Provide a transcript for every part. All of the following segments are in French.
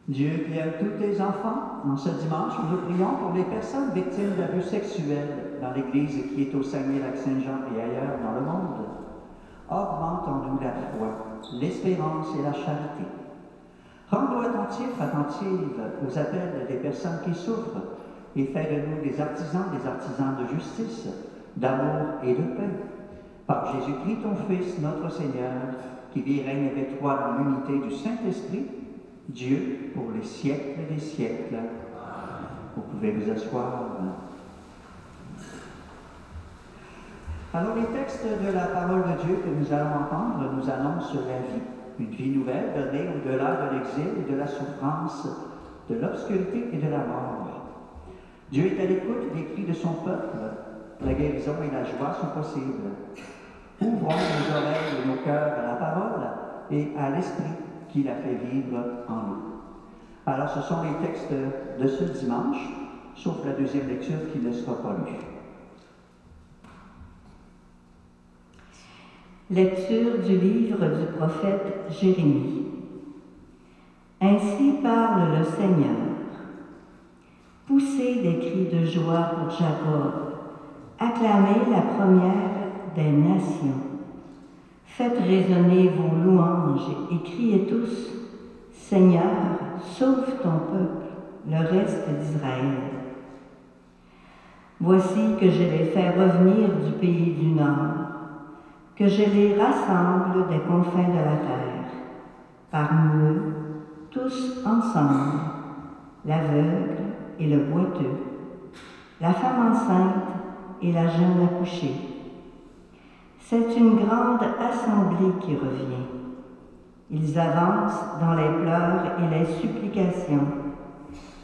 Dieu qui aime tous tes enfants, en ce dimanche, nous prions pour les personnes victimes d'abus sexuels dans l'Église qui est au Saguenay-Lac-Saint-Jean et ailleurs dans le monde. Augmente en nous la foi, l'espérance et la charité. Rends-nous attentives aux appels des personnes qui souffrent et fais de nous des artisans de justice, d'amour et de paix. Par Jésus-Christ, ton Fils, notre Seigneur, qui vit et règne avec toi dans l'unité du Saint-Esprit, Dieu pour les siècles des siècles. Vous pouvez vous asseoir. Alors les textes de la parole de Dieu que nous allons entendre nous annoncent la vie, une vie nouvelle donnée au-delà de l'exil et de la souffrance, de l'obscurité et de la mort. Dieu est à l'écoute des cris de son peuple. La guérison et la joie sont possibles. Ouvrons nos oreilles et nos cœurs à la parole et à l'esprit qui la fait vivre en nous. Alors ce sont les textes de ce dimanche, sauf la deuxième lecture qui ne sera pas lue. Lecture du livre du prophète Jérémie. Ainsi parle le Seigneur. Poussez des cris de joie pour Jacob, acclamez la première des nations. Faites résonner vos louanges et criez tous, Seigneur, sauve ton peuple, le reste d'Israël. Voici que je les fais revenir du pays du Nord, que je les rassemble des confins de la terre. Parmi eux, tous ensemble, l'aveugle et le boiteux, la femme enceinte et la jeune accouchée. C'est une grande assemblée qui revient. Ils avancent dans les pleurs et les supplications.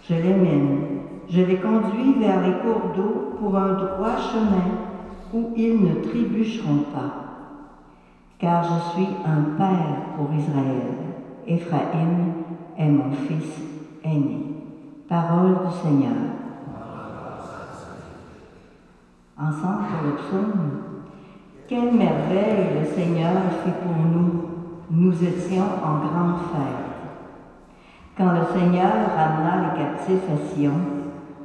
Je les mène, je les conduis vers les cours d'eau pour un droit chemin où ils ne trébucheront pas. Car je suis un père pour Israël. Éphraïm est mon fils aîné. Parole du Seigneur. Ensemble pour le psaume. Quelle merveille le Seigneur fit pour nous. Nous étions en grande fête. Quand le Seigneur ramena les captifs à Sion,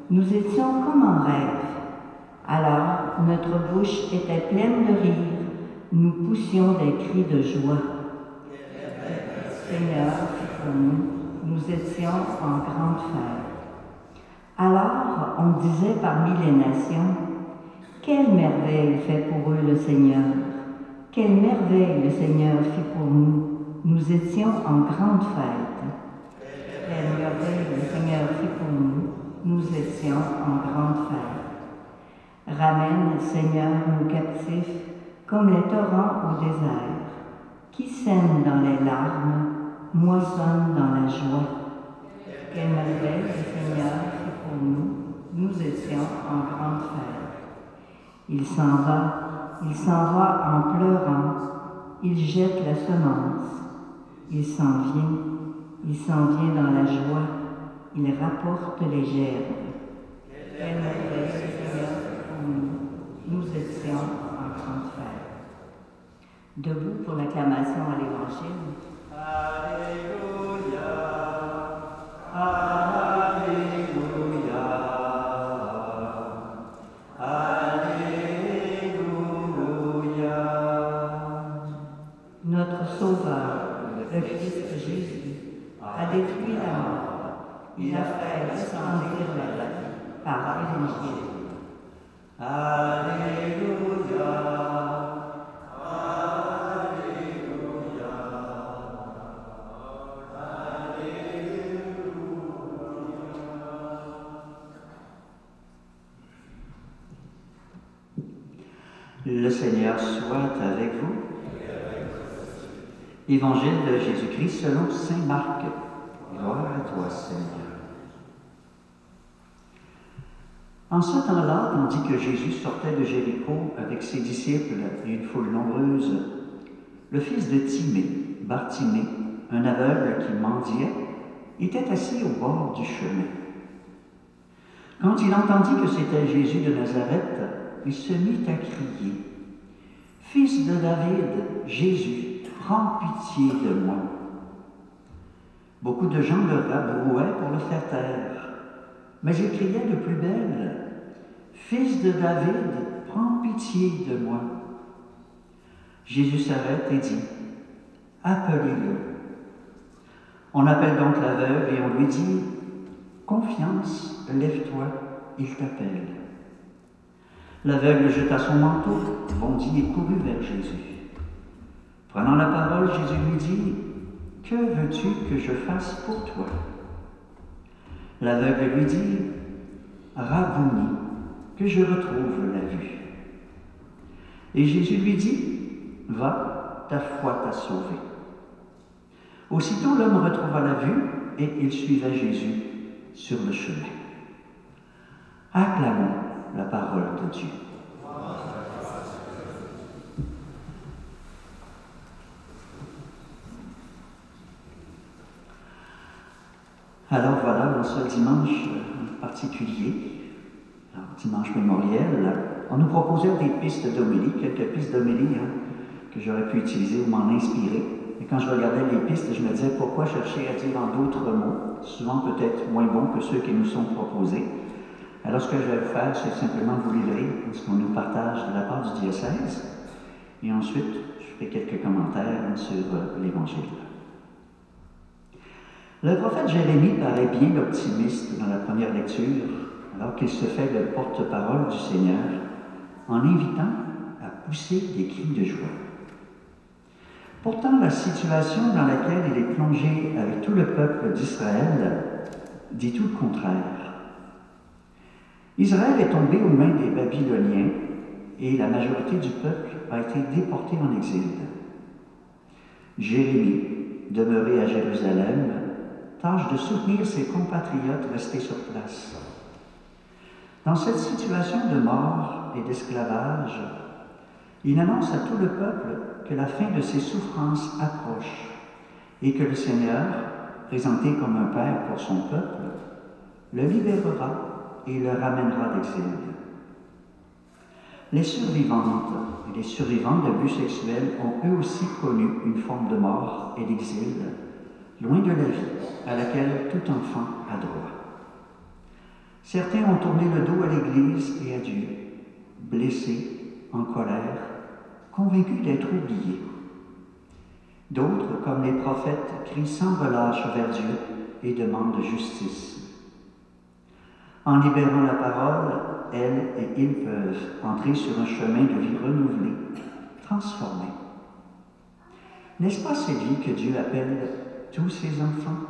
nous étions comme en rêve. Alors notre bouche était pleine de rire, nous poussions des cris de joie. Le Seigneur fit pour nous, nous étions en grande fête. Alors on disait parmi les nations, quelle merveille fait pour eux le Seigneur! Quelle merveille le Seigneur fit pour nous! Nous étions en grande fête. Quelle merveille le Seigneur fit pour nous! Nous étions en grande fête. Ramène, Seigneur, nos captifs, comme les torrents au désert. Qui sème dans les larmes, moissonne dans la joie. Quelle merveille le Seigneur fit pour nous! Nous étions en grande fête. Il s'en va en pleurant, il jette la semence, il s'en vient dans la joie, il rapporte les gerbes. Quelle merveille, Seigneur, pour nous, nous étions en grande fête. Debout pour l'acclamation à l'Évangile. Alléluia, Alléluia, Alléluia. Notre Sauveur, le Christ Jésus, a détruit la mort. Il a fait resplendir la vie par l'Évangile. Alléluia, Alléluia, Alléluia. Le Seigneur soit avec vous. Évangile de Jésus-Christ selon saint Marc. Gloire à toi, Seigneur. En ce temps-là, tandis que Jésus sortait de Jéricho avec ses disciples et une foule nombreuse, le fils de Timée, Bartimée, un aveugle qui mendiait, était assis au bord du chemin. Quand il entendit que c'était Jésus de Nazareth, il se mit à crier, « Fils de David, Jésus, prends pitié de moi. » Beaucoup de gens le rabrouaient pour le faire taire. Mais il criait de plus belle, « Fils de David, prends pitié de moi. » Jésus s'arrête et dit, « Appelez-le. » On appelle donc l'aveugle et on lui dit, « Confiance, lève-toi, il t'appelle. » L'aveugle jeta son manteau, bondit et courut vers Jésus. Prenant la parole, Jésus lui dit, « Que veux-tu que je fasse pour toi? » L'aveugle lui dit, « Rabouni, que je retrouve la vue. » Et Jésus lui dit, « Va, ta foi t'a sauvé. » Aussitôt l'homme retrouva la vue et il suivait Jésus sur le chemin. Acclamons la parole de Dieu. Alors voilà, dans ce dimanche particulier, dimanche mémoriel, on nous proposait des pistes d'homélie, quelques pistes d'homélie que j'aurais pu utiliser ou m'en inspirer. Et quand je regardais les pistes, je me disais pourquoi chercher à dire en d'autres mots, souvent peut-être moins bons que ceux qui nous sont proposés. Alors ce que je vais faire, c'est simplement vous livrer ce qu'on nous partage de la part du diocèse, et ensuite je ferai quelques commentaires sur l'Évangile. Le prophète Jérémie paraît bien optimiste dans la première lecture, alors qu'il se fait le porte-parole du Seigneur, en invitant à pousser des cris de joie. Pourtant, la situation dans laquelle il est plongé avec tout le peuple d'Israël dit tout le contraire. Israël est tombé aux mains des Babyloniens et la majorité du peuple a été déportée en exil. Jérémie, demeuré à Jérusalem, tâche de soutenir ses compatriotes restés sur place. Dans cette situation de mort et d'esclavage, il annonce à tout le peuple que la fin de ses souffrances approche et que le Seigneur, présenté comme un père pour son peuple, le libérera et le ramènera d'exil. Les survivantes et les survivants d'abus sexuels ont eux aussi connu une forme de mort et d'exil, loin de la vie à laquelle tout enfant a droit. Certains ont tourné le dos à l'Église et à Dieu, blessés, en colère, convaincus d'être oubliés. D'autres, comme les prophètes, crient sans relâche vers Dieu et demandent justice. En libérant la parole, elles et ils peuvent entrer sur un chemin de vie renouvelé, transformé. N'est-ce pas cette vie que Dieu appelle tous ses enfants?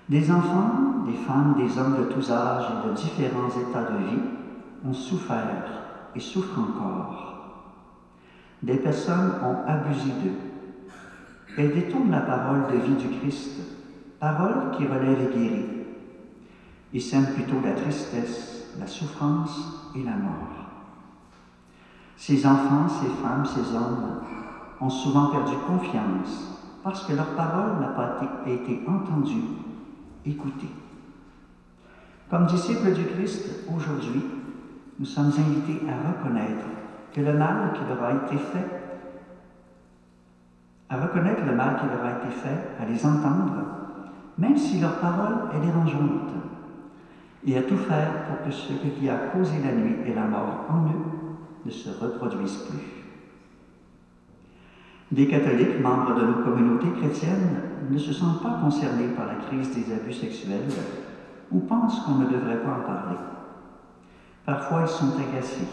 Des enfants, des femmes, des hommes de tous âges et de différents états de vie ont souffert et souffrent encore. Des personnes ont abusé d'eux. Elles détournent la parole de vie du Christ, parole qui relève et guérit. Ils sèment plutôt la tristesse, la souffrance et la mort. Ces enfants, ces femmes, ces hommes ont souvent perdu confiance parce que leur parole n'a pas été entendue, écoutée. Comme disciples du Christ, aujourd'hui, nous sommes invités à reconnaître que le mal qui leur a été fait, à les entendre, même si leur parole est dérangeante, et à tout faire pour que ce qui a causé la nuit et la mort en eux ne se reproduise plus. Des catholiques, membres de nos communautés chrétiennes, ne se sentent pas concernés par la crise des abus sexuels ou pensent qu'on ne devrait pas en parler. Parfois, ils sont agacés.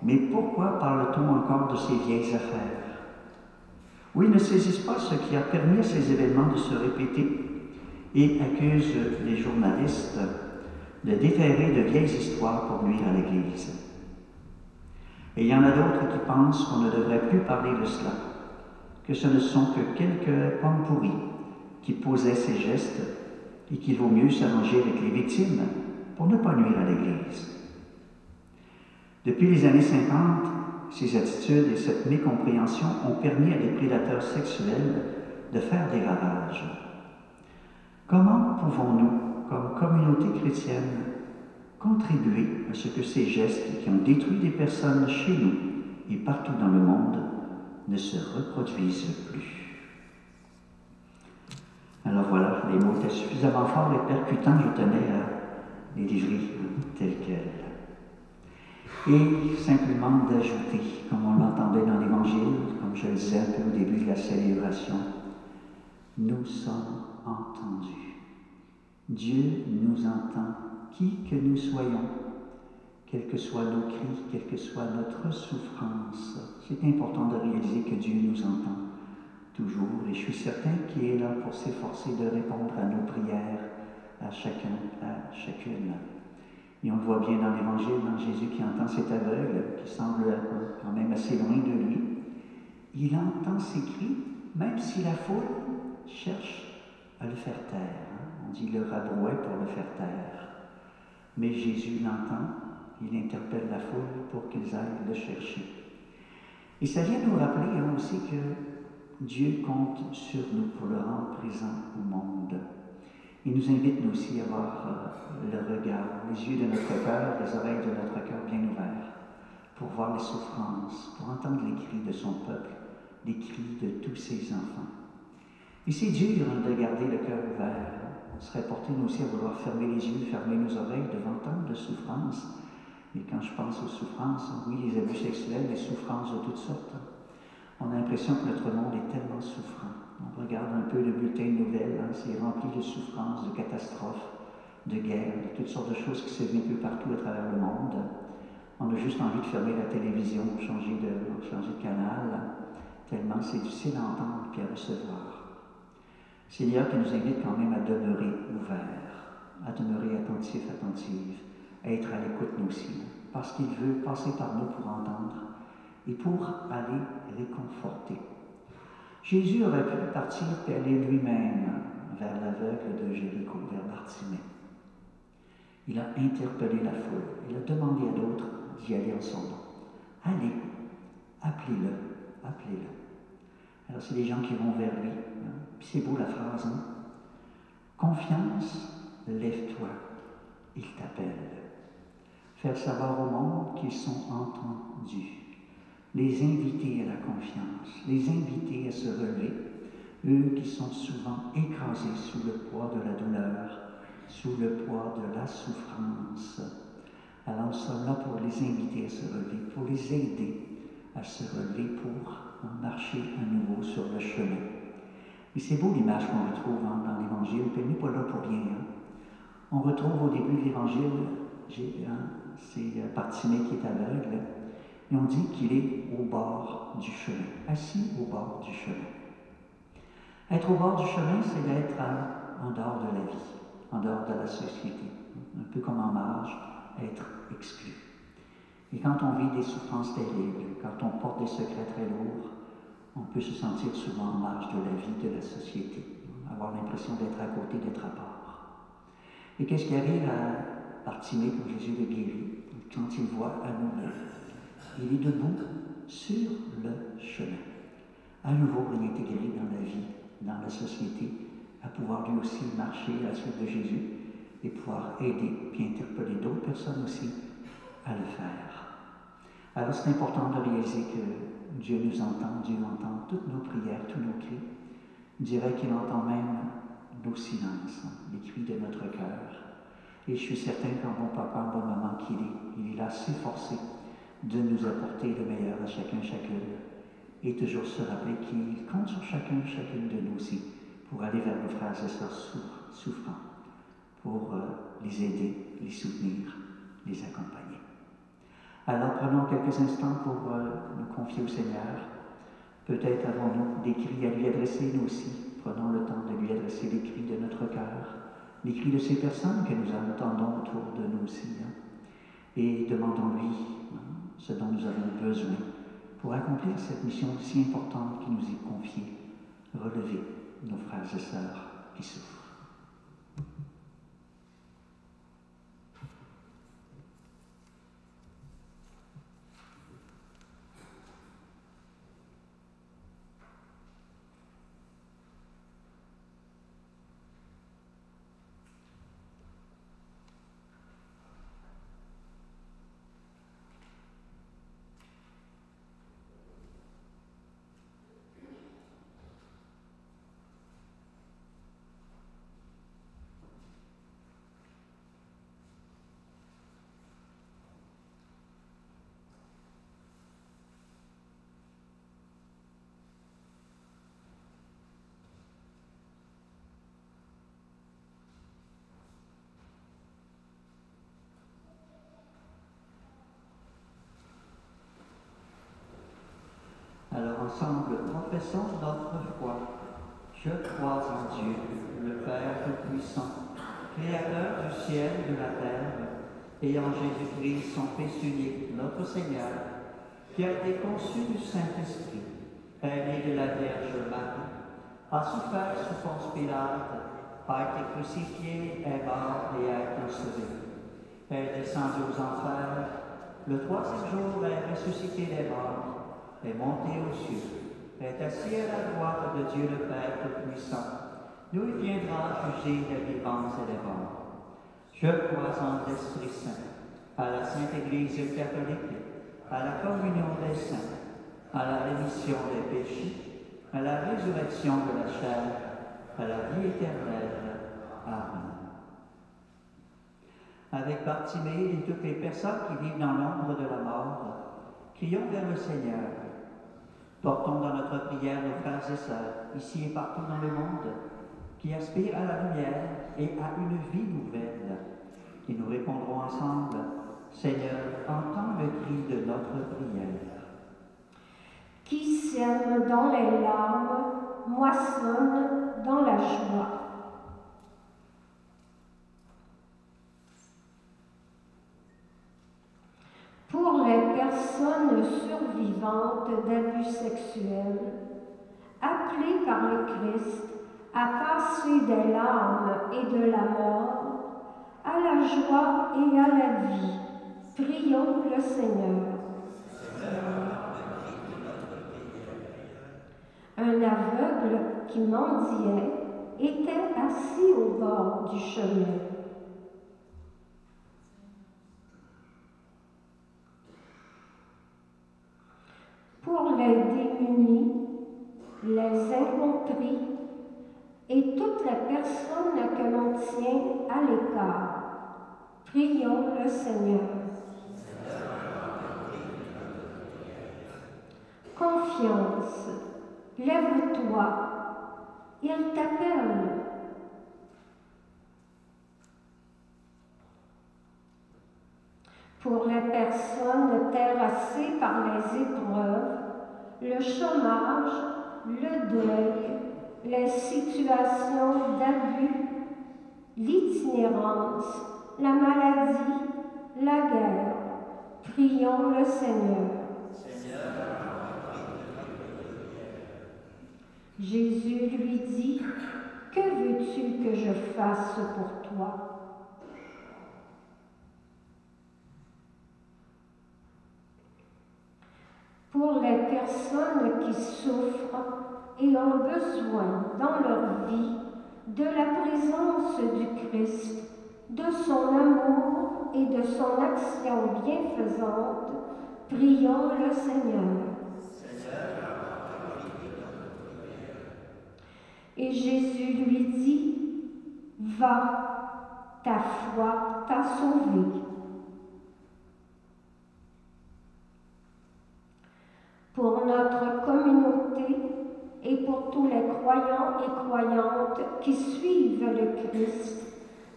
Mais pourquoi parle-t-on encore de ces vieilles affaires? Ou ils ne saisissent pas ce qui a permis à ces événements de se répéter et accusent les journalistes de déterrer de vieilles histoires pour nuire à l'Église. Et il y en a d'autres qui pensent qu'on ne devrait plus parler de cela, que ce ne sont que quelques pommes pourries qui posaient ces gestes et qu'il vaut mieux s'arranger avec les victimes pour ne pas nuire à l'Église. Depuis les années 50, ces attitudes et cette mécompréhension ont permis à des prédateurs sexuels de faire des ravages. Comment pouvons-nous, comme communauté chrétienne, contribuer à ce que ces gestes qui ont détruit des personnes chez nous et partout dans le monde ne se reproduisent plus? suffisamment fort et percutant, je tenais à les livrer telles quelles. Et simplement d'ajouter, comme on l'entendait dans l'Évangile, comme je le disais un peu au début de la célébration, nous sommes entendus. Dieu nous entend, qui que nous soyons, quels que soient nos cris, quelle que soit notre souffrance. C'est important de réaliser que Dieu nous entend toujours, et je suis certain qu'il est là pour s'efforcer de répondre à nos prières, à chacun, à chacune. Et on le voit bien dans l'Évangile, dans Jésus qui entend cet aveugle, qui semble quand même assez loin de lui. Il entend ses cris, même si la foule cherche à le faire taire. On dit le rabrouait pour le faire taire. Mais Jésus l'entend, il interpelle la foule pour qu'ils aillent le chercher. Et ça vient nous rappeler aussi que Dieu compte sur nous pour le rendre présent au monde. Il nous invite nous aussi à avoir le regard, les yeux de notre cœur, les oreilles de notre cœur bien ouverts, pour voir les souffrances, pour entendre les cris de son peuple, les cris de tous ses enfants. Et c'est dur de garder le cœur ouvert. On serait porté nous aussi à vouloir fermer les yeux, fermer nos oreilles devant tant de souffrances. Et quand je pense aux souffrances, oui, les abus sexuels, les souffrances de toutes sortes, on a l'impression que notre monde est tellement souffrant. On regarde un peu le bulletin de nouvelles, c'est rempli de souffrances, de catastrophes, de guerres, de toutes sortes de choses qui se vivent un peu partout à travers le monde. On a juste envie de fermer la télévision, changer de canal, tellement c'est difficile à entendre et à recevoir. Seigneur qui nous invite quand même à demeurer ouverts, à demeurer attentifs, attentives, à être à l'écoute nous aussi, parce qu'il veut passer par nous pour entendre et pour aller réconforter. Jésus aurait pu partir et aller lui-même vers l'aveugle de Jéricho, vers Bartimée. Il a interpellé la foule, il a demandé à d'autres d'y aller en son nom. Allez, appelez-le, appelez-le. Alors c'est des gens qui vont vers lui. Puis c'est beau la phrase, hein? Confiance, lève-toi, il t'appelle. Faire savoir au monde qu'ils sont entendus. Les inviter à la confiance, les inviter à se relever, eux qui sont souvent écrasés sous le poids de la douleur, sous le poids de la souffrance. Alors nous sommes là pour les inviter à se relever, pour les aider à se relever, pour marcher à nouveau sur le chemin. Et c'est beau l'image qu'on retrouve dans l'Évangile, puis on n'est pas là pour rien. On retrouve au début de l'Évangile, c'est Bartimée qui est aveugle, et on dit qu'il est au bord du chemin, assis au bord du chemin. Être au bord du chemin, c'est d'être en dehors de la vie, en dehors de la société, un peu comme en marge, être exclu. Et quand on vit des souffrances terribles, quand on porte des secrets très lourds, on peut se sentir souvent en marge de la vie, de la société, avoir l'impression d'être à côté, d'être à part. Et qu'est-ce qui arrive à Bartimée quand Jésus le guérit, quand il voit à nouveau? Il est debout sur le chemin, à nouveau réintégré dans la vie, dans la société, à pouvoir lui aussi marcher à la suite de Jésus et pouvoir aider et interpeller d'autres personnes aussi à le faire. Alors c'est important de réaliser que Dieu nous entend, Dieu entend toutes nos prières, tous nos cris. Je dirais qu'il entend même nos silences, les cris de notre cœur. Et je suis certain qu'en bon papa, en bon maman qu'il est, il est là s'efforcer de nous apporter le meilleur à chacun, chacune, et toujours se rappeler qu'il compte sur chacun, chacune de nous aussi, pour aller vers nos frères et sœurs souffrants, pour les aider, les soutenir, les accompagner. Alors prenons quelques instants pour nous confier au Seigneur. Peut-être avons-nous des cris à lui adresser, nous aussi. Prenons le temps de lui adresser les cris de notre cœur, les cris de ces personnes que nous entendons autour de nous aussi. Et demandons-lui ce dont nous avons besoin pour accomplir cette mission si importante qui nous est confiée, relever nos frères et sœurs qui souffrent. ensemble, professons notre foi. Je crois en Dieu, le Père Tout-Puissant, Créateur du ciel et de la terre, et en Jésus-Christ, son Fils unique, notre Seigneur, qui a été conçu du Saint-Esprit, est né de la Vierge Marie, a souffert sous Ponce Pilate, a été crucifié, est mort et a été sauvé. Est descendu aux enfers, le troisième jour est ressuscité des morts, est monté aux cieux, est assis à la droite de Dieu le Père Tout-Puissant, d'où il viendra juger les vivants et les morts. Je crois en l'Esprit Saint, à la Sainte Église catholique, à la communion des saints, à la rémission des péchés, à la résurrection de la chair, à la vie éternelle. Amen. Avec Bartimée et toutes les personnes qui vivent dans l'ombre de la mort, crions vers le Seigneur. Portons dans notre prière nos frères et sœurs, ici et partout dans le monde, qui aspirent à la lumière et à une vie nouvelle. Et nous répondrons ensemble, Seigneur, entends le cri de notre prière. Qui sème dans les larmes, moissonne dans la joie. Pour les personnes survivantes d'abus sexuels, appelées par le Christ à passer des larmes et de la mort à la joie et à la vie, prions le Seigneur. Un aveugle qui mendiait était assis au bord du chemin. Pour les démunis, les incompris et toutes les personnes que l'on tient à l'écart, prions le Seigneur. Confiance, lève-toi, il t'appelle. Pour les personnes terrassées par les épreuves, le chômage, le deuil, les situations d'abus, l'itinérance, la maladie, la guerre, prions le Seigneur. Jésus lui dit, « Que veux-tu que je fasse pour toi ?» Pour les personnes qui souffrent et ont besoin dans leur vie de la présence du Christ, de son amour et de son action bienfaisante, prions le Seigneur. Et Jésus lui dit, « Va, ta foi t'a sauvé. » Pour notre communauté et pour tous les croyants et croyantes qui suivent le Christ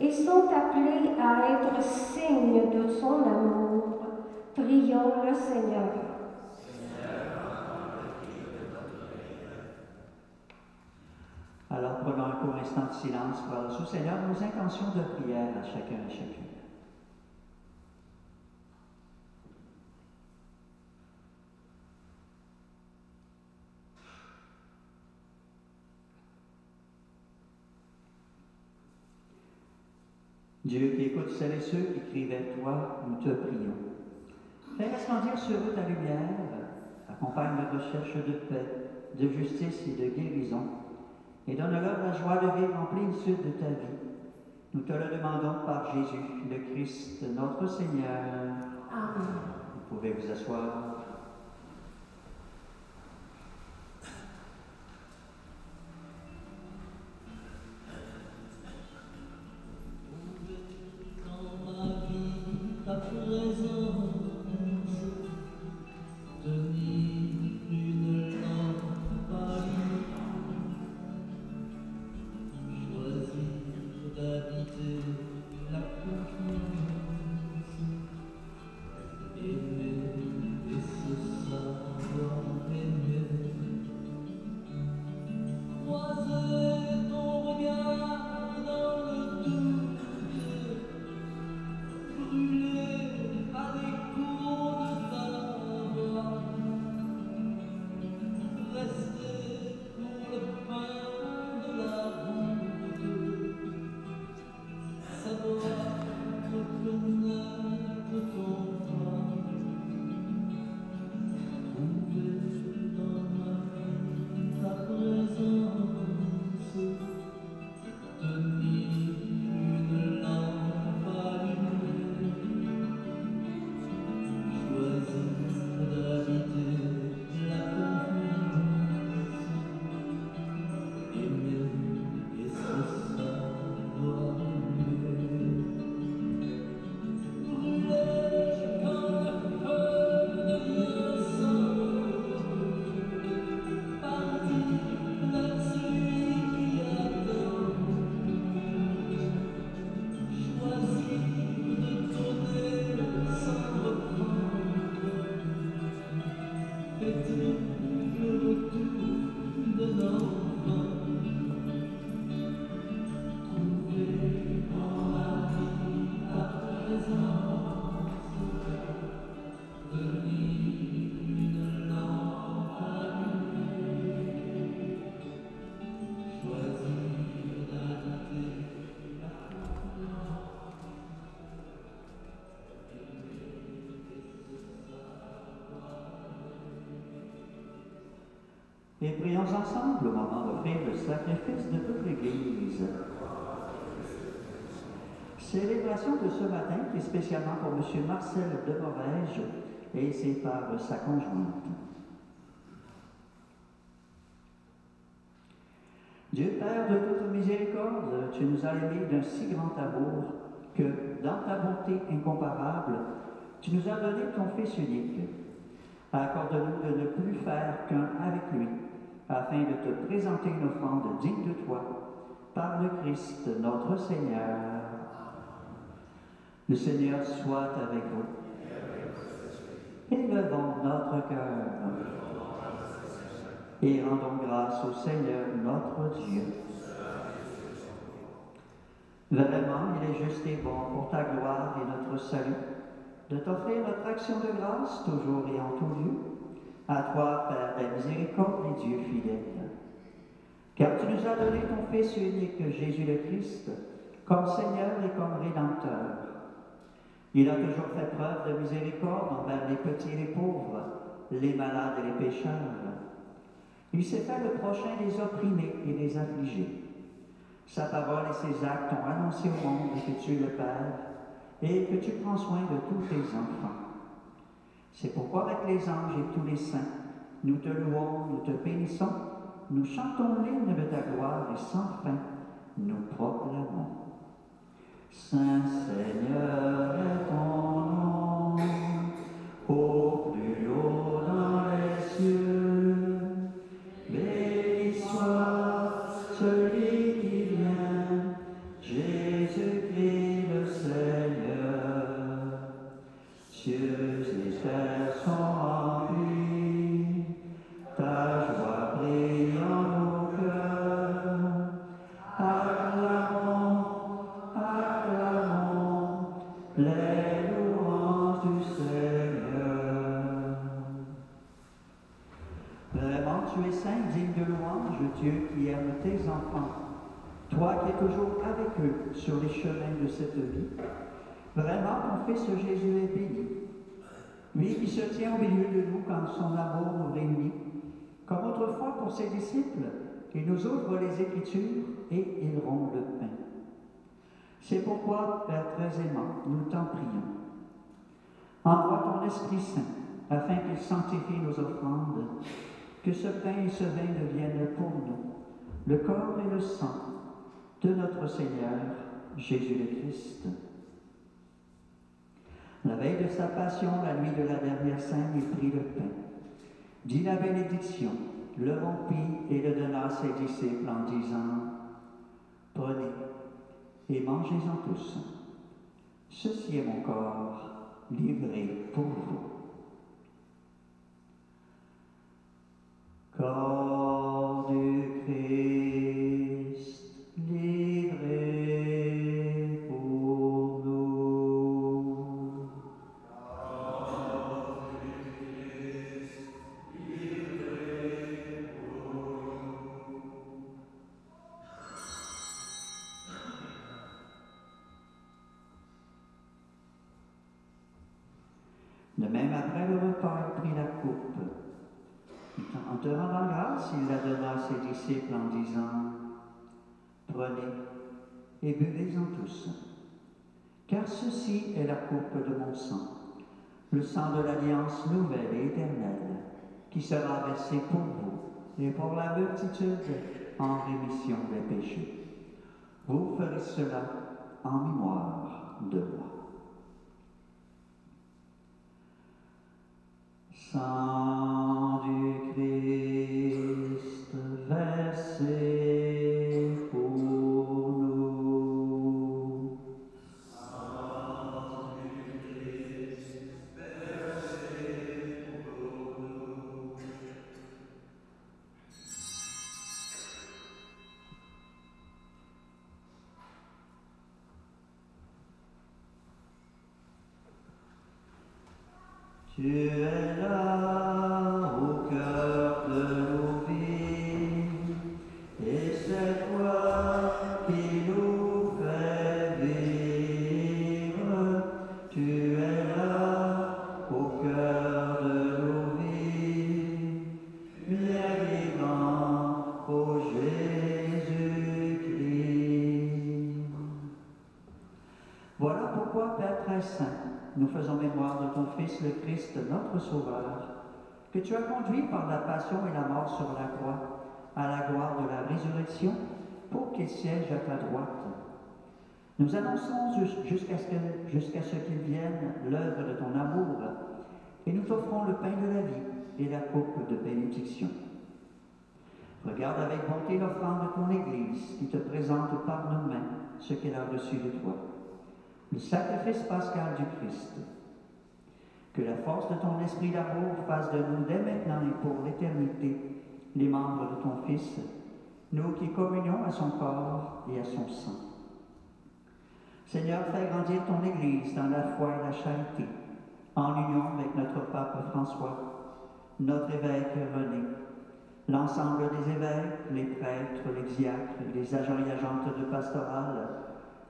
et sont appelés à être signes de son amour, prions le Seigneur. Alors prenons un court instant de silence pour aller sous Seigneur nos intentions de prière à chacun et chacune. Dieu qui écoute celles et ceux qui crient vers toi, nous te prions. Fais resplendir sur eux ta lumière, accompagne leur recherche de paix, de justice et de guérison, et donne-leur la joie de vivre en plénitude de ta vie. Nous te le demandons par Jésus, le Christ, notre Seigneur. Amen. Vous pouvez vous asseoir. Aimer et Prions ensemble au moment d'offrir le sacrifice de toute l'Église. Célébration de ce matin qui est spécialement pour M. Marcel Demorège et c'est par sa conjointe. Dieu Père de toute miséricorde, tu nous as aimés d'un si grand amour que, dans ta bonté incomparable, tu nous as donné ton Fils unique. Accorde-nous de ne plus faire qu'un avec lui, afin de te présenter une offrande digne de toi, par le Christ notre Seigneur. Le Seigneur soit avec vous. Élevons notre cœur et rendons grâce au Seigneur notre Dieu. Vraiment, il est juste et bon pour ta gloire et notre salut de t'offrir notre action de grâce toujours et en tout lieu, à toi, Père de la miséricorde et Dieu fidèle. Car tu nous as donné ton Fils unique, Jésus le Christ, comme Seigneur et comme Rédempteur. Il a toujours fait preuve de miséricorde envers les petits et les pauvres, les malades et les pécheurs. Il s'est fait le prochain des opprimés et des affligés. Sa parole et ses actes ont annoncé au monde que tu es le Père et que tu prends soin de tous tes enfants. C'est pourquoi avec les anges et tous les saints, nous te louons, nous te bénissons, nous chantons l'hymne de ta gloire et sans fin, nous proclamons. Saint Seigneur est ton nom, au plus haut dans les cieux. Béni soit celui qui vient, Jésus-Christ le Seigneur. Cieux et terre sont remplis, ta joie brille en nos cœurs. Acclamons, acclamons les louanges du Seigneur. Vraiment, tu es saint, digne de louange, Dieu qui aime tes enfants. Toi qui es toujours avec eux sur les chemins de cette vie. Vraiment, ton Fils Jésus est béni. Lui qui se tient au milieu de nous quand son amour nous réunit, comme autrefois pour ses disciples, il nous ouvre les Écritures et il rompt le pain. C'est pourquoi, Père très aimant, nous t'en prions. Envoie ton Esprit Saint, afin qu'il sanctifie nos offrandes, que ce pain et ce vin deviennent pour nous le corps et le sang de notre Seigneur Jésus le Christ. La veille de sa passion, la nuit de la dernière scène, il prit le pain, dit la bénédiction, le rompit et le donna à ses disciples en disant « Prenez et mangez-en tous. Ceci est mon corps livré pour vous. » Corps du Christ livré pour nous. Corps du Christ livré pour nous. De même, après le repas, il prit la coupe. En te rendant grâce, il la donna à ses disciples en disant « Prenez et buvez-en tous, car ceci est la coupe de mon sang, le sang de l'alliance nouvelle et éternelle, qui sera versé pour vous et pour la multitude en rémission des péchés. Vous ferez cela en mémoire de moi. » Sang du Christ versé pour nous. Sang du Christ versé pour nous. Tu es là au cœur de nos vies, et c'est toi qui nous fais vivre. Tu es là au cœur de nos vies, bien vivant très saint, nous faisons mémoire de ton Fils, le Christ, notre Sauveur, que tu as conduit par la passion et la mort sur la croix à la gloire de la résurrection, pour qu'il siège à ta droite. Nous annonçons jusqu'à ce qu'il vienne l'œuvre de ton amour, et nous t'offrons le pain de la vie et la coupe de bénédiction. Regarde avec bonté l'offrande de ton Église, qui te présente par nos mains ce qu'elle a reçu de toi, le sacrifice pascal du Christ. Que la force de ton esprit d'amour fasse de nous dès maintenant et pour l'éternité les membres de ton Fils, nous qui communions à son corps et à son sang. Seigneur, fais grandir ton Église dans la foi et la charité, en union avec notre pape François, notre évêque René, l'ensemble des évêques, les prêtres, les diacres, les agents et agentes de pastoral,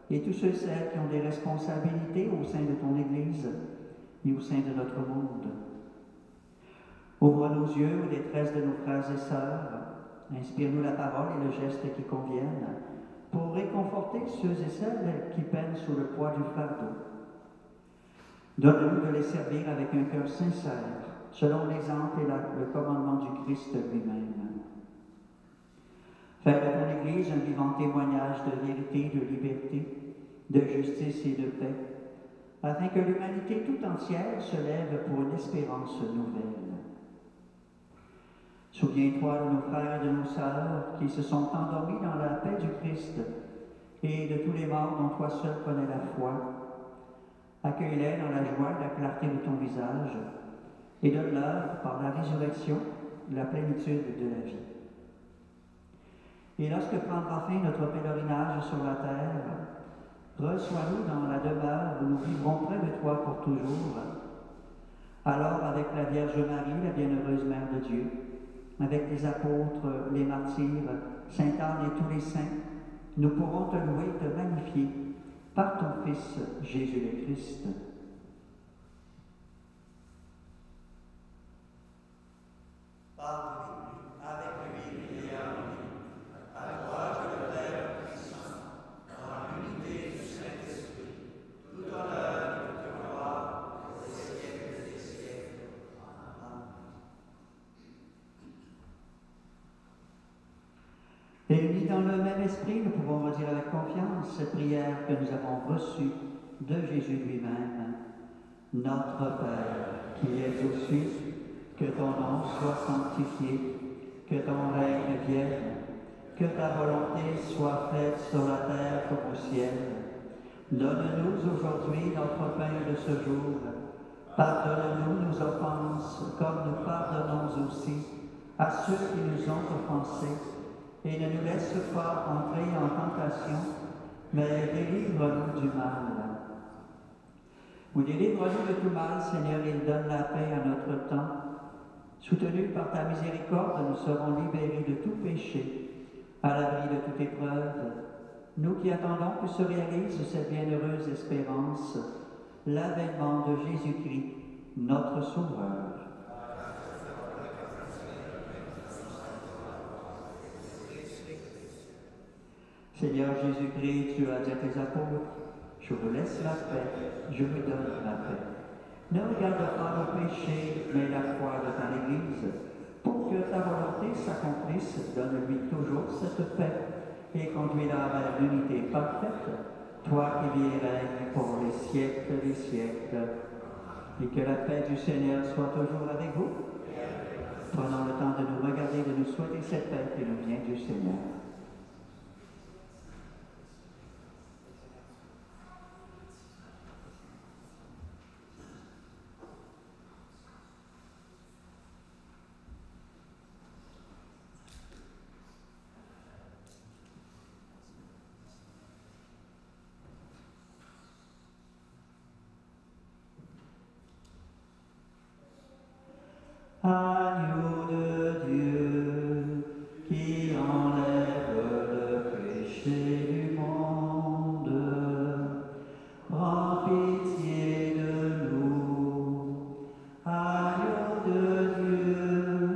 et tous ceux et celles qui ont des responsabilités au sein de ton Église et au sein de notre monde. Ouvre nos yeux aux détresses de nos frères et sœurs, inspire-nous la parole et le geste qui conviennent, pour réconforter ceux et celles qui peinent sous le poids du fardeau. Donne-nous de les servir avec un cœur sincère, selon l'exemple et le commandement du Christ lui-même. Fais de ton Église un vivant témoignage de vérité, de liberté, de justice et de paix, afin que l'humanité tout entière se lève pour une espérance nouvelle. Souviens-toi de nos frères et de nos sœurs qui se sont endormis dans la paix du Christ et de tous les morts dont toi seul connais la foi. Accueille-les dans la joie et la clarté de ton visage et donne-leur, par la résurrection, la plénitude de la vie. Et lorsque prendra fin notre pèlerinage sur la terre, reçois-nous dans la demeure où nous vivrons près de toi pour toujours. Alors, avec la Vierge Marie, la bienheureuse Mère de Dieu, avec les apôtres, les martyrs, Sainte Anne et tous les saints, nous pourrons te louer et te magnifier par ton Fils, Jésus le Christ. Par lui, avec lui et en lui, à toi que le Père puissant, dans l'unité du Saint-Esprit, tout honneur et toute gloire aux siècles des siècles. Amen. Réunis dans le même esprit, nous pouvons redire avec confiance cette prière que nous avons reçue de Jésus lui-même. Notre Père, qui es aux cieux, que ton nom soit sanctifié, que ton règne vienne, que ta volonté soit faite sur la terre comme au ciel. Donne-nous aujourd'hui notre pain de ce jour. Pardonne-nous nos offenses, comme nous pardonnons aussi à ceux qui nous ont offensés. Et ne nous laisse pas entrer en tentation, mais délivre-nous du mal. Ou délivre-nous de tout mal, Seigneur, et donne la paix à notre temps. Soutenus par ta miséricorde, nous serons libérés de tout péché, à l'abri de toute épreuve. Nous qui attendons que se réalise cette bienheureuse espérance, l'avènement de Jésus-Christ, notre Sauveur. Seigneur Jésus-Christ, tu as dit à tes apôtres, je vous laisse la paix, je vous donne la paix. Ne regarde pas nos péchés, mais la foi de ton Église. Pour que ta volonté s'accomplisse, donne-lui toujours cette paix et conduis-la vers l'unité parfaite, toi qui vis et règnes pour les siècles des siècles. Et que la paix du Seigneur soit toujours avec vous. Prenons le temps de nous regarder, de nous souhaiter cette paix qui nous vient du Seigneur. Agneau de Dieu, qui enlève le péché du monde, prends pitié de nous. Agneau de Dieu,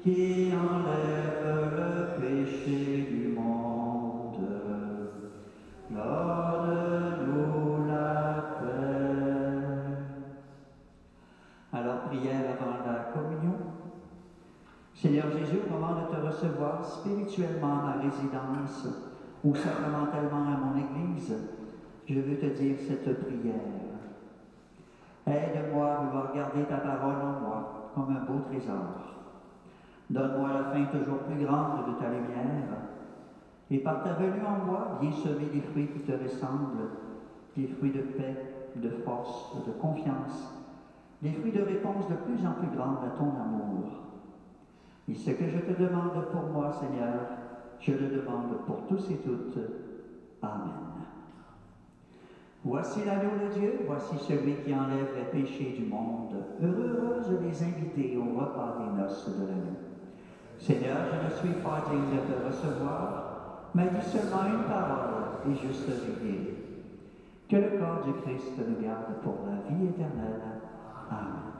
qui enlève le péché du monde, donne-nous la paix. Seigneur Jésus, au moment de te recevoir spirituellement à ma résidence ou sacramentellement à mon Église, je veux te dire cette prière. Aide-moi à vouloir garder ta parole en moi comme un beau trésor. Donne-moi la faim toujours plus grande de ta lumière. Et par ta venue en moi, viens semer des fruits qui te ressemblent, des fruits de paix, de force, de confiance, des fruits de réponse de plus en plus grande à ton amour. Et ce que je te demande pour moi, Seigneur, je le demande pour tous et toutes. Amen. Voici l'agneau de Dieu, voici celui qui enlève les péchés du monde. Heureuses les invités au repas des noces de l'agneau. Seigneur, je ne suis pas digne de te recevoir, mais dis seulement une parole et je serai guéri. Que le corps du Christ nous garde pour la vie éternelle. Amen.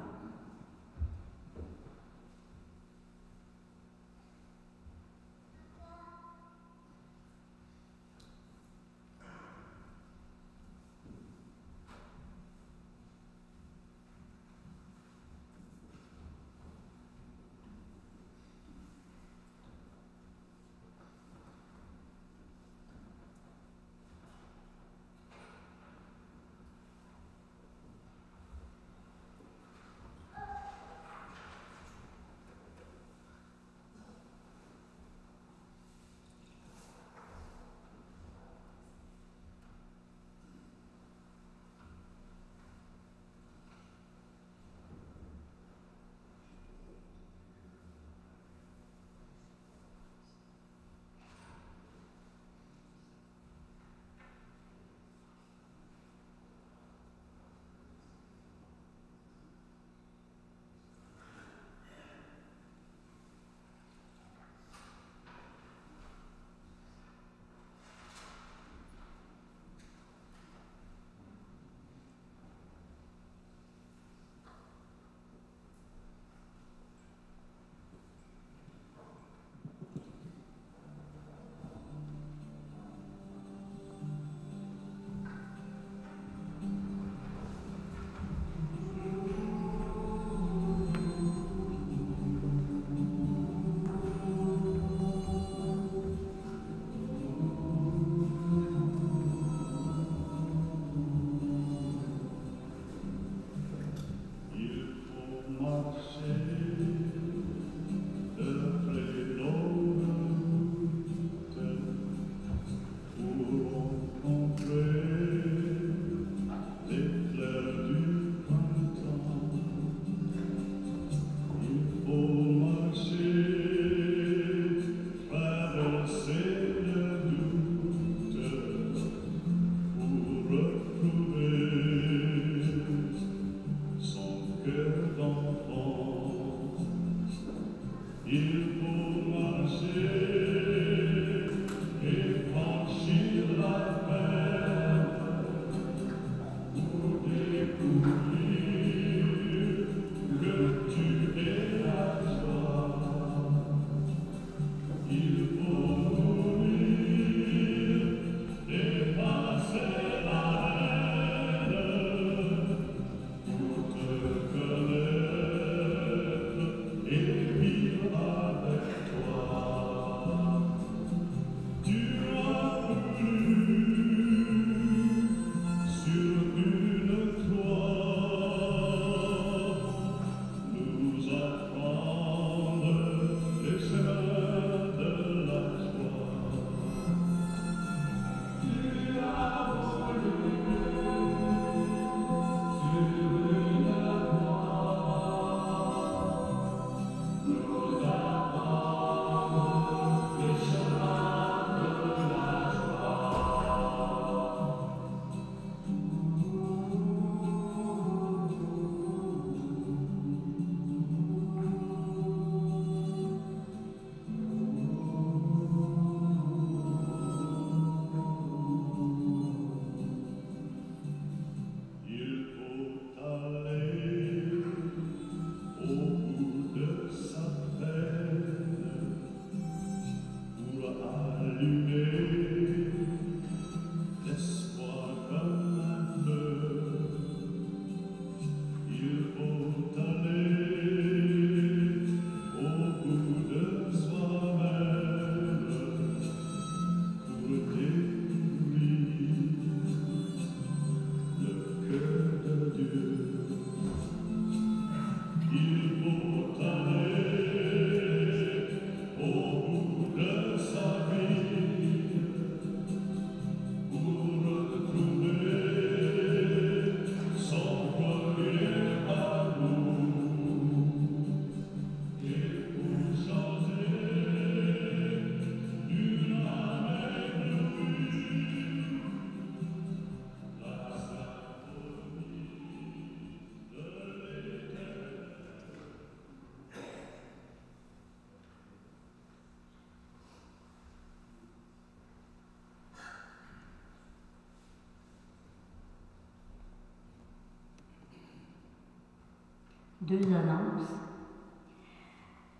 Deux annonces.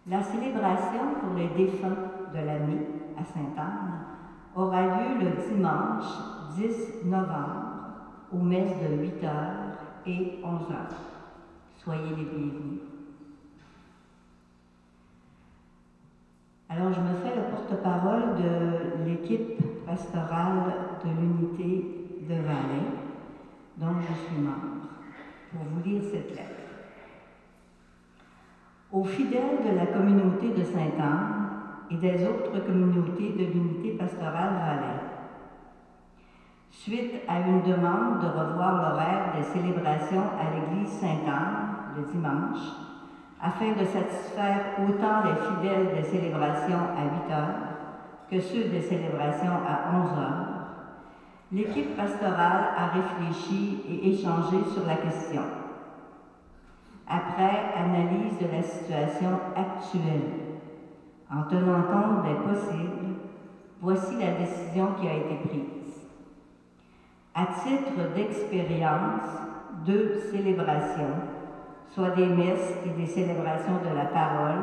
La célébration pour les défunts de l'année à Sainte-Anne aura lieu le dimanche 10 novembre aux messes de 8h et 11h. Soyez les bienvenus. Alors, je me fais le porte-parole de l'équipe pastorale de l'unité de Valais, dont je suis membre, pour vous lire cette lettre. Aux fidèles de la communauté de Sainte-Anne et des autres communautés de l'unité pastorale Valais, suite à une demande de revoir l'horaire des célébrations à l'église Sainte-Anne le dimanche, afin de satisfaire autant les fidèles des célébrations à 8h que ceux des célébrations à 11h, l'équipe pastorale a réfléchi et échangé sur la question. Après analyse de la situation actuelle, en tenant compte des possibles, voici la décision qui a été prise. À titre d'expérience, 2 célébrations, soit des messes et des célébrations de la parole,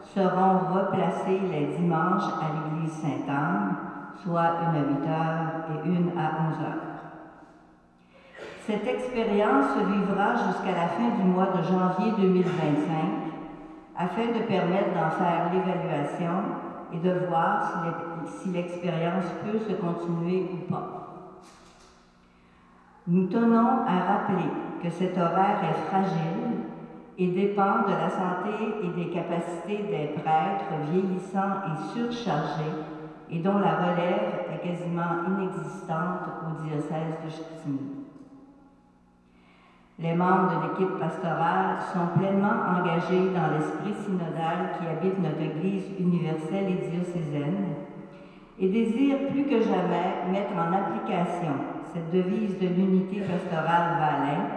seront replacées les dimanches à l'église Sainte-Anne, soit une à 8h et une à 11h. Cette expérience se vivra jusqu'à la fin du mois de janvier 2025, afin de permettre d'en faire l'évaluation et de voir si l'expérience peut se continuer ou pas. Nous tenons à rappeler que cet horaire est fragile et dépend de la santé et des capacités des prêtres vieillissants et surchargés et dont la relève est quasiment inexistante au diocèse de Chicoutimi. Les membres de l'équipe pastorale sont pleinement engagés dans l'esprit synodal qui habite notre Église universelle et diocésaine et désirent plus que jamais mettre en application cette devise de l'unité pastorale Valais,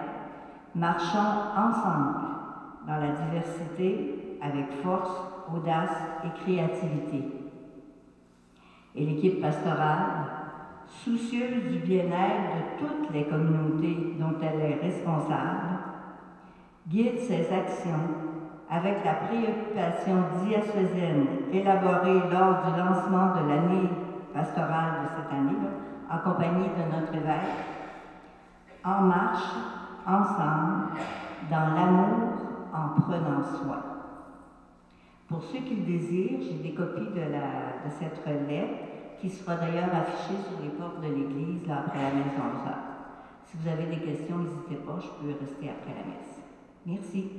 marchant ensemble dans la diversité avec force, audace et créativité. Et l'équipe pastorale, soucieuse du bien-être de toutes les communautés dont elle est responsable, guide ses actions avec la préoccupation diocésaine élaborée lors du lancement de l'année pastorale de cette année, en compagnie de notre évêque, en marche, ensemble, dans l'amour, en prenant soin. Pour ceux qui le désirent, j'ai des copies de cette lettre, qui sera d'ailleurs affichée sur les portes de l'église là, après la messe 11h. Si vous avez des questions, n'hésitez pas, je peux rester après la messe. Merci.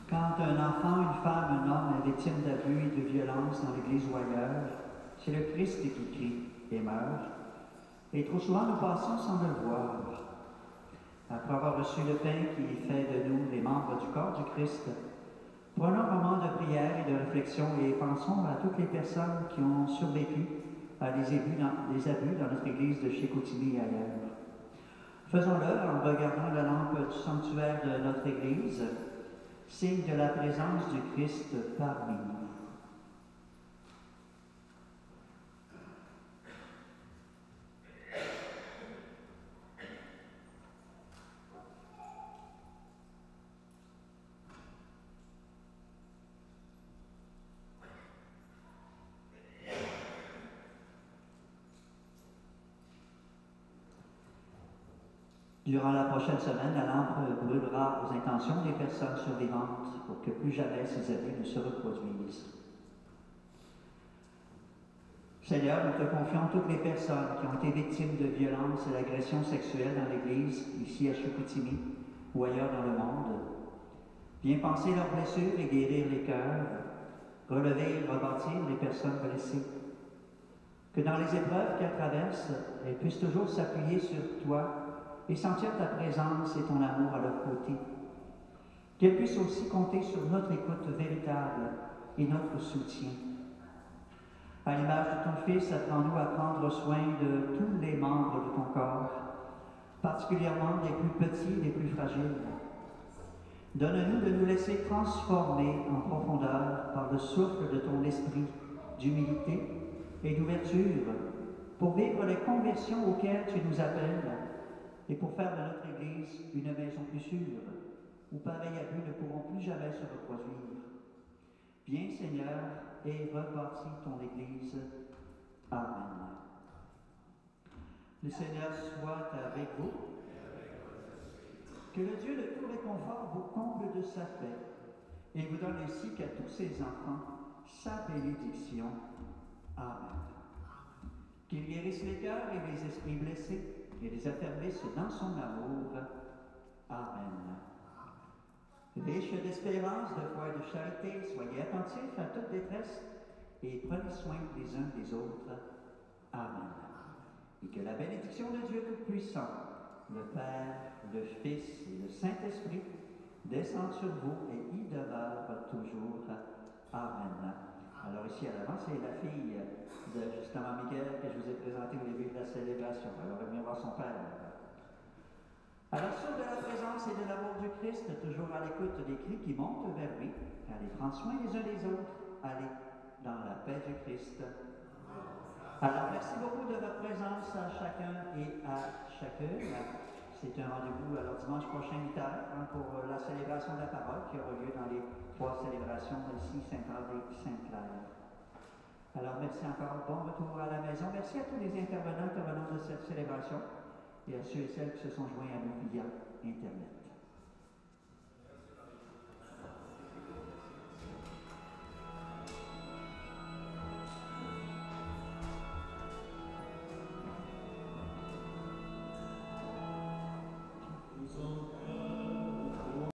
Quand un enfant, une femme, un homme est victime d'abus et de violence dans l'Église ou ailleurs, c'est le Christ qui crie et meurt. Et trop souvent, nous passons sans le voir. Après avoir reçu le pain qui fait de nous les membres du corps du Christ, prenons un moment de prière et de réflexion et pensons à toutes les personnes qui ont survécu à des abus dans notre Église de Chicoutimi et ailleurs. Faisons-le en regardant la lampe du sanctuaire de notre Église, signe de la présence du Christ parmi nous. Durant la prochaine semaine, la lampe brûlera aux intentions des personnes survivantes pour que plus jamais ces abus ne se reproduisent. Seigneur, nous te confions toutes les personnes qui ont été victimes de violences et d'agressions sexuelles dans l'Église, ici à Chicoutimi ou ailleurs dans le monde. Viens penser leurs blessures et guérir les cœurs, relever et rebâtir les personnes blessées. Que dans les épreuves qu'elles traversent, elles puissent toujours s'appuyer sur toi et sentir ta présence et ton amour à leur côté. Qu'elles puissent aussi compter sur notre écoute véritable et notre soutien. À l'image de ton Fils, apprends-nous à prendre soin de tous les membres de ton corps, particulièrement des plus petits et des plus fragiles. Donne-nous de nous laisser transformer en profondeur par le souffle de ton esprit d'humilité et d'ouverture pour vivre les conversions auxquelles tu nous appelles et pour faire de notre Église une maison plus sûre où pareils abus ne pourront plus jamais se reproduire. Viens Seigneur et rebâtis ton Église. Amen. Le Seigneur soit avec vous. Que le Dieu de tout réconfort vous comble de sa paix et vous donne ainsi qu'à tous ses enfants sa bénédiction. Amen. Qu'il guérisse les cœurs et les esprits blessés et les affermisse dans son amour. Amen. Riches d'espérance, de foi et de charité, soyez attentifs à toute détresse et prenez soin les uns des autres. Amen. Et que la bénédiction de Dieu Tout-Puissant, le Père, le Fils et le Saint-Esprit descendent sur vous et y demeurent toujours. Amen. Alors ici à l'avant, c'est la fille de justement Miguel que je vous ai présentée au début de la célébration. Alors elle vient voir son Père. À la source de la présence et de l'amour du Christ, toujours à l'écoute des cris qui montent vers lui, allez prendre soin les uns des autres, allez dans la paix du Christ. Alors merci beaucoup de votre présence à chacun et à chacune. C'est un rendez-vous alors dimanche prochain 8h pour la célébration de la parole qui aura lieu dans les 3 célébrations ici, Saint-André et Sainte-Claire. Alors merci encore, bon retour à la maison. Merci à tous les intervenants de cette célébration et à ceux et celles qui se sont joints à nous via Internet.